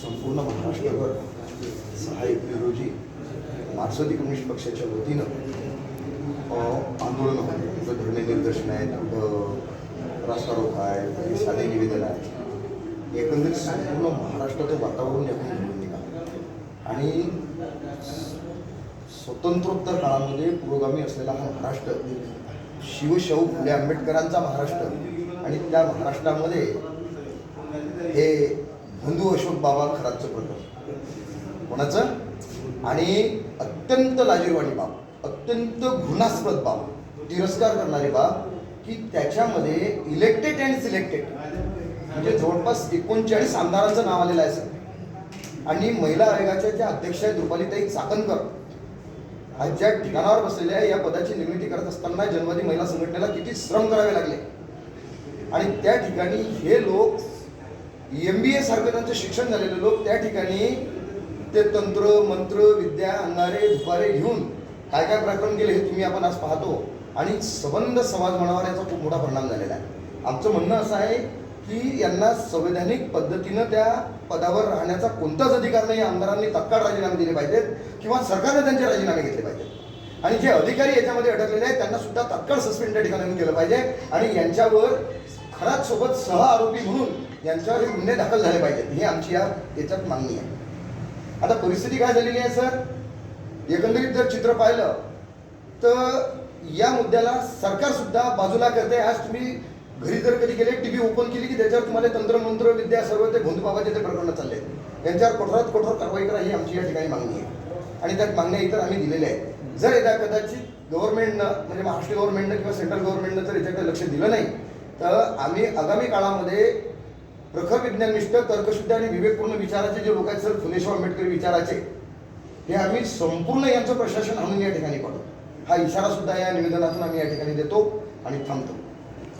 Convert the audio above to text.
संपूर्ण महाराष्ट्रभर 6 एप्रिल रोजी मार्क्सवादी कम्युनिस्ट पक्षाच्या वतीनं आंदोलन होते. कुठं धरणे निदर्शन आहेत, कुठं रास्ता रोका आहे, कुठे साधे निवेदन आहे. एकंदरीत संपूर्ण महाराष्ट्राचं वातावरण यातून घडून निघालं आणि स्वतंत्रोत्तर काळामध्ये पुरोगामी असलेला हा महाराष्ट्र शिवशाहू फुले आंबेडकरांचा महाराष्ट्र आणि त्या महाराष्ट्रामध्ये हे बंधू अशोक बाबा खरातचं प्रकरण कोणाचं आणि अत्यंत लाजीरवाणी बाब, अत्यंत घृणास्पद बाब, तिरस्कार करणारी बाब की त्याच्यामध्ये इलेक्टेड अँड सिलेक्टेड म्हणजे जवळपास 39 आमदारांचं नाव आलेलं आहे सर. आणि महिला आयोगाच्या ज्या अध्यक्ष आहेत रुपालीताई चाकणकर आज ज्या ठिकाणावर बसलेल्या या पदाची निर्मिती करत असताना जन्मदी महिला संघटनेला किती श्रम करावे लागले आणि त्या ठिकाणी हे लोक MBA सारखं त्यांचं शिक्षण झालेले लोक त्या ठिकाणी ते तंत्र मंत्र विद्या अंगारे दुपारे घेऊन काय काय प्रकरण केले हे तुम्ही आपण आज पाहतो आणि संबंध समाज मनावर याचा खूप मोठा परिणाम झालेला आहे. आमचं म्हणणं असं आहे की यांना संवैधानिक पद्धतीनं त्या पदावर राहण्याचा कोणताच अधिकार नाही. आमदारांनी तत्काळ राजीनामे दिले पाहिजेत किंवा सरकारने त्यांचे राजीनामे घेतले पाहिजेत आणि जे अधिकारी याच्यामध्ये अडकलेले आहेत त्यांना सुद्धा तत्काळ सस्पेंड त्या ठिकाणी केलं पाहिजे आणि यांच्यावर खरात सोबत सह आरोपी म्हणून यांच्यावर हे गुन्हे दाखल झाले पाहिजेत. ही आमची याच्यात मागणी आहे. आता परिस्थिती काय झालेली आहे सर, एकंदरीत जर चित्र पाहिलं तर या मुद्द्याला सरकार सुद्धा बाजूला करते. आज तुम्ही घरी जर कधी गेले टीव्ही ओपन केली की त्याच्यावर तुम्हाला तंत्रमंत्र विद्या सर्व ते भोंदूबाबाचे ते प्रकरण चालले आहेत. यांच्यावर कठोरात कठोर कारवाई करा ही आमची या ठिकाणी मागणी आहे आणि त्यात मागण्या इतर आम्ही दिलेल्या आहेत. जर एकदा कदाचित गव्हर्नमेंटनं म्हणजे महाराष्ट्र गव्हर्नमेंटनं किंवा सेंट्रल गव्हर्नमेंटनं जर याच्याकडे लक्ष दिलं नाही तर आम्ही आगामी काळामध्ये प्रखर विज्ञाननिष्ठ तर्कशुद्ध आणि विवेकपूर्ण विचाराचे जे लोक आहेत सर फुलेशाह आंबेडकरी विचाराचे हे आम्ही संपूर्ण यांचं प्रशासन आणून या ठिकाणी पाडू. हा इशारा सुद्धा या निवेदनातून आम्ही या ठिकाणी देतो आणि थांबतो.